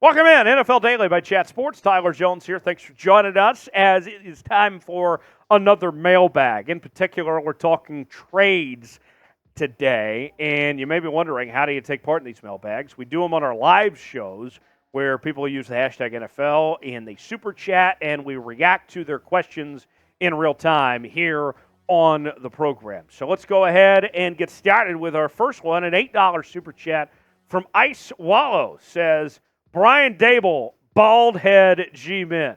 Welcome in, NFL Daily by Chat Sports. Tyler Jones here. Thanks for joining us as it is time for another mailbag. In particular, we're talking trades today, and you may be wondering, how do you take part in these mailbags? We do them on our live shows where people use the hashtag NFL and they super chat, and we react to their questions in real time here on the program. So let's go ahead and get started with our first one. An $8 super chat from Ice Wallow says, Brian Daboll, bald head G-Men.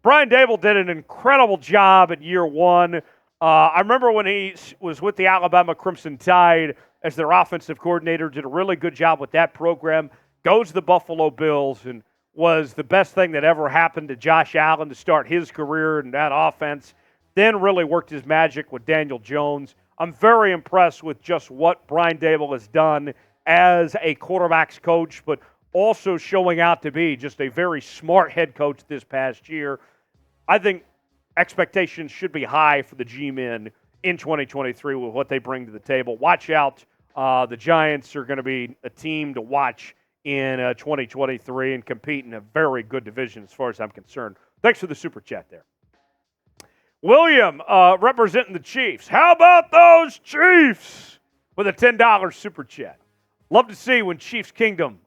Brian Daboll did an incredible job in year one. I remember when he was with the Alabama Crimson Tide as their offensive coordinator, did a really good job with that program, goes to the Buffalo Bills, and was the best thing that ever happened to Josh Allen to start his career in that offense. Then really worked his magic with Daniel Jones. I'm very impressed with just what Brian Daboll has done as a quarterback's coach, but also showing out to be just a very smart head coach this past year. I think expectations should be high for the G-Men in 2023 with what they bring to the table. Watch out. The Giants are going to be a team to watch in 2023 and compete in a very good division as far as I'm concerned. Thanks for the super chat there. William, representing the Chiefs. How about those Chiefs? With a $10 super chat. Love to see when Chiefs Kingdom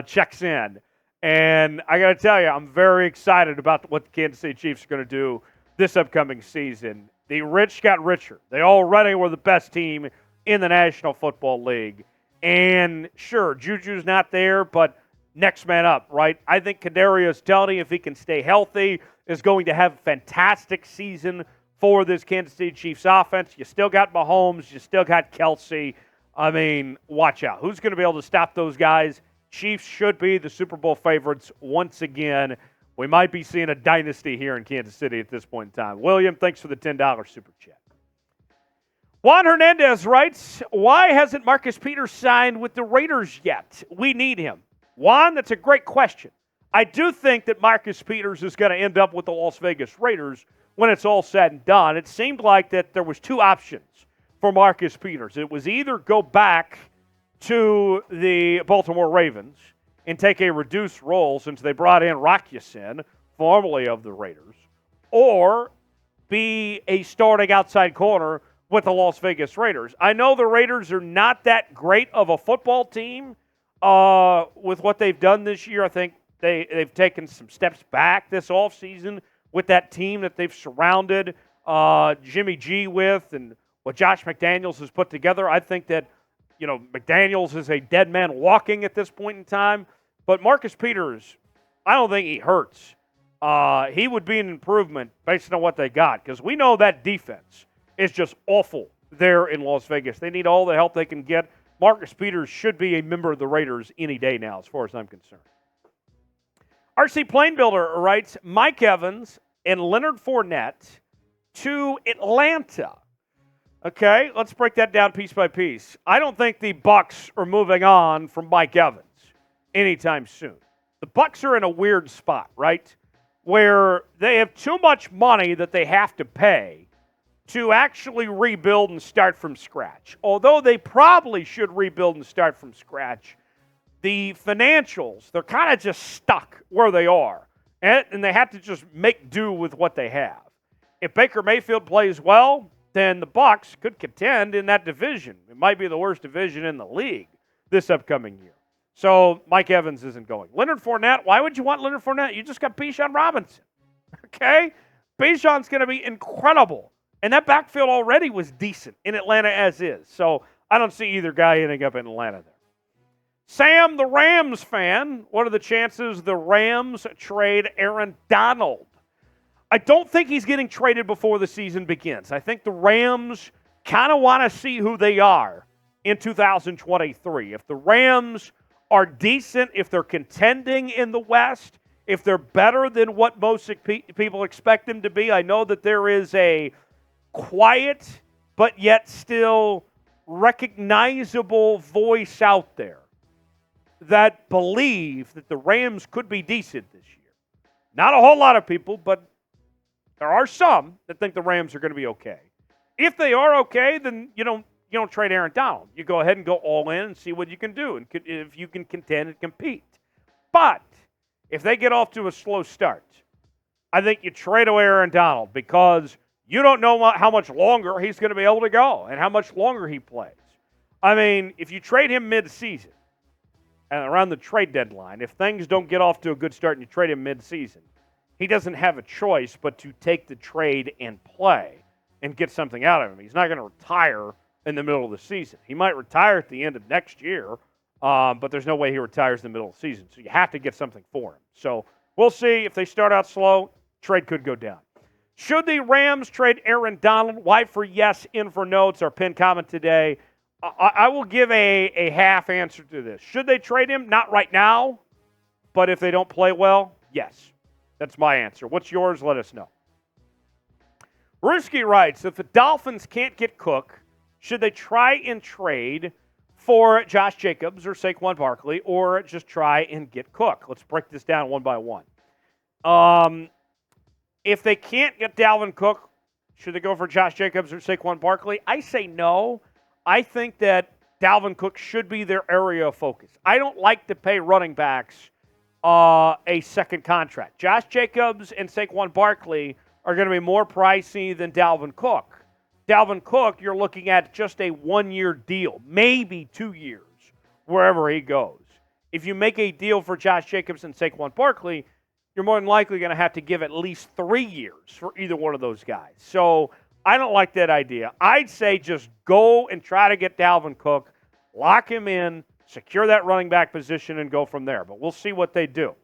checks in. And I got to tell you, I'm very excited about what the Kansas City Chiefs are going to do this upcoming season. The rich got richer. They already were the best team in the National Football League. And sure, Juju's not there, but next man up, right? I think Kadarius Toney, if he can stay healthy, is going to have a fantastic season for this Kansas City Chiefs offense. You still got Mahomes. You still got Kelsey. I mean, watch out. Who's going to be able to stop those guys? Chiefs should be the Super Bowl favorites once again. We might be seeing a dynasty here in Kansas City at this point in time. William, thanks for the $10 super chat. Juan Hernandez writes, why hasn't Marcus Peters signed with the Raiders yet? We need him. Juan, that's a great question. I do think that Marcus Peters is going to end up with the Las Vegas Raiders when it's all said and done. It seemed like that there was two options for Marcus Peters. It was either go back to the Baltimore Ravens and take a reduced role since they brought in Rock Ya-Sin, formerly of the Raiders, or be a starting outside corner with the Las Vegas Raiders. I know the Raiders are not that great of a football team with what they've done this year. I think they've taken some steps back this offseason with that team that they've surrounded Jimmy G with and what Josh McDaniels has put together. I think that, McDaniels is a dead man walking at this point in time. But Marcus Peters, I don't think he hurts. He would be an improvement based on what they got because we know that defense is just awful there in Las Vegas. They need all the help they can get. Marcus Peters should be a member of the Raiders any day now as far as I'm concerned. RC Planebuilder writes, Mike Evans and Leonard Fournette to Atlanta. Okay, let's break that down piece by piece. I don't think the Bucs are moving on from Mike Evans anytime soon. The Bucs are in a weird spot, right? Where they have too much money that they have to pay to actually rebuild and start from scratch. Although they probably should rebuild and start from scratch, the financials, they're kind of just stuck where they are. And they have to just make do with what they have. If Baker Mayfield plays well, then the Bucs could contend in that division. It might be the worst division in the league this upcoming year. So Mike Evans isn't going. Leonard Fournette, why would you want Leonard Fournette? You just got Bijan Robinson. Okay? Bijan's going to be incredible. And that backfield already was decent in Atlanta as is. So I don't see either guy ending up in Atlanta there. Sam, the Rams fan, what are the chances the Rams trade Aaron Donald? I don't think he's getting traded before the season begins. I think the Rams kind of want to see who they are in 2023. If the Rams are decent, if they're contending in the West, if they're better than what most people expect them to be, I know that there is a quiet but yet still recognizable voice out there that believe that the Rams could be decent this year. Not a whole lot of people, but there are some that think the Rams are going to be okay. If they are okay, then you don't trade Aaron Donald. You go ahead and go all in and see what you can do, and if you can contend and compete. But If they get off to a slow start, I think you trade away Aaron Donald because you don't know how much longer he's going to be able to go and how much longer he plays. I mean, if you trade him mid-season and around the trade deadline, if things don't get off to a good start and you trade him mid-season, he doesn't have a choice but to take the trade and play and get something out of him. He's not going to retire in the middle of the season. He might retire at the end of next year, but there's no way he retires in the middle of the season. So you have to get something for him. So we'll see. If they start out slow, trade could go down. Should the Rams trade Aaron Donald? Y for yes, N for no. It's our pinned comment today. I will give a half answer to this. Should they trade him? Not right now, but if they don't play well, yes. That's my answer. What's yours? Let us know. Ruski writes, if the Dolphins can't get Cook, should they try and trade for Josh Jacobs or Saquon Barkley, or just try and get Cook? Let's break this down one by one. If they can't get Dalvin Cook, should they go for Josh Jacobs or Saquon Barkley? I say no. I think that Dalvin Cook should be their area of focus. I don't like to pay running backs a second contract. Josh Jacobs and Saquon Barkley are going to be more pricey than Dalvin Cook. Dalvin Cook, you're looking at just a one-year deal, maybe 2 years, wherever he goes. If you make a deal for Josh Jacobs and Saquon Barkley, you're more than likely going to have to give at least 3 years for either one of those guys. So I don't like that idea. I'd say just go and try to get Dalvin Cook, lock him in, secure that running back position, and go from there. But we'll see what they do.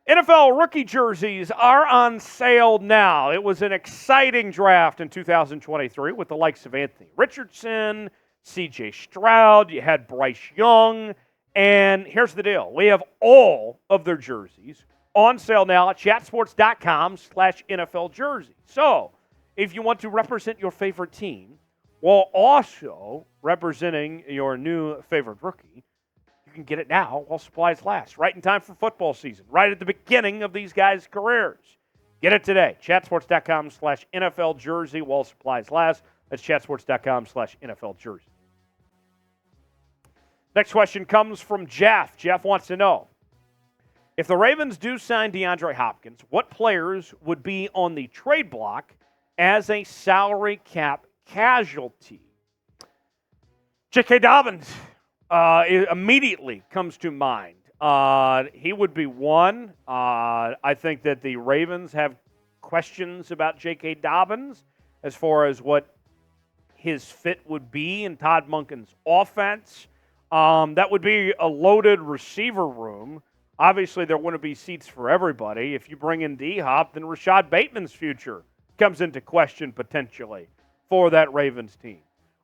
NFL rookie jerseys are on sale now. It was an exciting draft in 2023 with the likes of Anthony Richardson, C.J. Stroud, you had Bryce Young, and here's the deal. We have all of their jerseys on sale now at chatsports.com/NFL jersey. So if you want to represent your favorite team while also representing your new favorite rookie, you can get it now while supplies last, right in time for football season, right at the beginning of these guys' careers. Get it today. Chatsports.com/NFL jersey while supplies last. That's chatsports.com/NFL jersey. Next question comes from Jeff. Jeff wants to know, if the Ravens do sign DeAndre Hopkins, what players would be on the trade block as a salary cap casualty? J.K. Dobbins immediately comes to mind. He would be one. I think that the Ravens have questions about J.K. Dobbins as far as what his fit would be in Todd Monken's offense. That would be a loaded receiver room. Obviously, there wouldn't be seats for everybody. If you bring in D-Hop, then Rashad Bateman's future comes into question potentially for that Ravens team.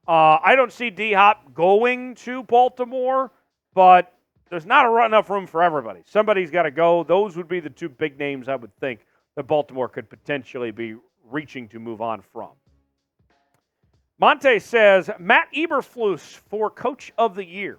I don't see D-Hop going to Baltimore, but there's not enough room for everybody. Somebody's got to go. Those would be the two big names I would think that Baltimore could potentially be reaching to move on from. Monte says, Matt Eberflus for Coach of the Year.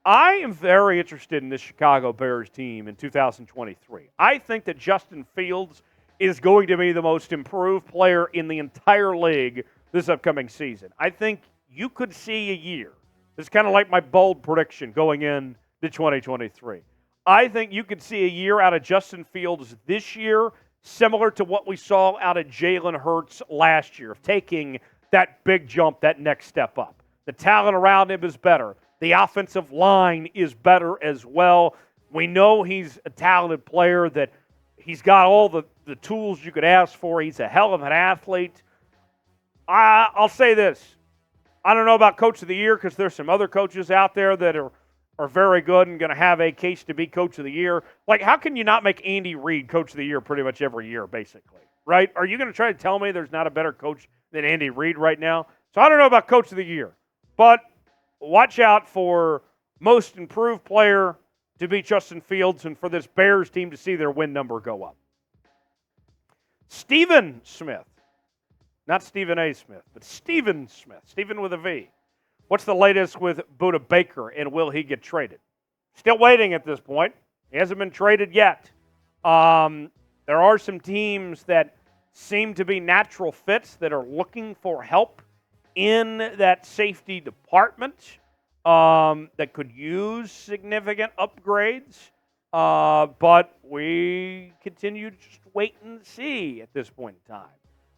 I am very interested in this Chicago Bears team in 2023. I think that Justin Fields is going to be the most improved player in the entire league this upcoming season. I think you could see a year. It's kind of like my bold prediction going into 2023. I think you could see a year out of Justin Fields this year similar to what we saw out of Jalen Hurts last year, of taking that big jump, that next step up. The talent around him is better. The offensive line is better as well. We know he's a talented player, that he's got all the tools you could ask for. He's a hell of an athlete. I'll say this. I don't know about Coach of the Year because there's some other coaches out there that are very good and going to have a case to be Coach of the Year. Like, how can you not make Andy Reid Coach of the Year pretty much every year, basically? Right? Are you going to try to tell me there's not a better coach than Andy Reid right now? So I don't know about Coach of the Year. But watch out for most improved player to be Justin Fields and for this Bears team to see their win number go up. Stephen Smith. Not Stephen A. Smith, but Stephen Smith. Stephen with a V. What's the latest with Budda Baker, and will he get traded? Still waiting at this point. He hasn't been traded yet. There are some teams that seem to be natural fits that are looking for help in that safety department that could use significant upgrades. But we continue to just wait and see at this point in time.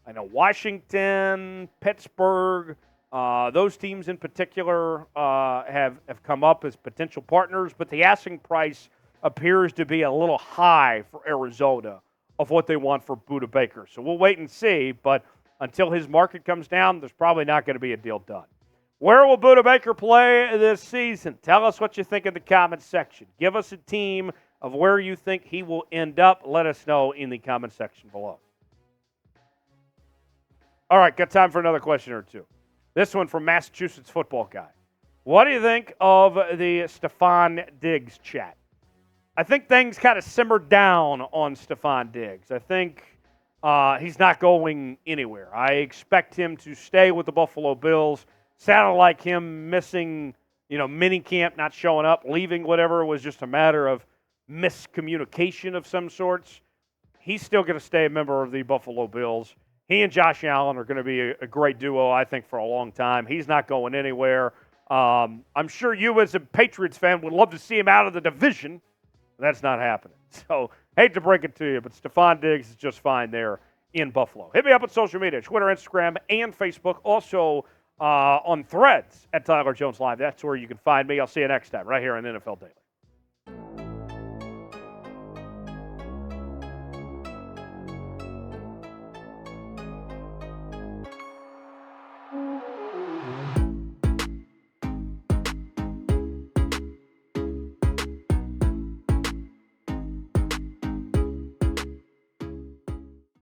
I know Washington, Pittsburgh, those teams in particular have come up as potential partners, but the asking price appears to be a little high for Arizona of what they want for Budda Baker. So we'll wait and see, but until his market comes down, there's probably not going to be a deal done. Where will Budda Baker play this season? Tell us what you think in the comments section. Give us a team of where you think he will end up. Let us know in the comment section below. All right, got time for another question or two. This one from Massachusetts football guy. What do you think of the Stefan Diggs chat? I think things kind of simmered down on Stefan Diggs. I think he's not going anywhere. I expect him to stay with the Buffalo Bills. Sounded like him missing, mini camp, not showing up, leaving, whatever. It was just a matter of miscommunication of some sorts. He's still going to stay a member of the Buffalo Bills. He and Josh Allen are going to be a great duo, I think, for a long time. He's not going anywhere. I'm sure you, as a Patriots fan, would love to see him out of the division. That's not happening. So, hate to break it to you, but Stefan Diggs is just fine there in Buffalo. Hit me up on social media, Twitter, Instagram, and Facebook. Also on Threads at Tyler Jones Live. That's where you can find me. I'll see you next time right here on NFL Daily.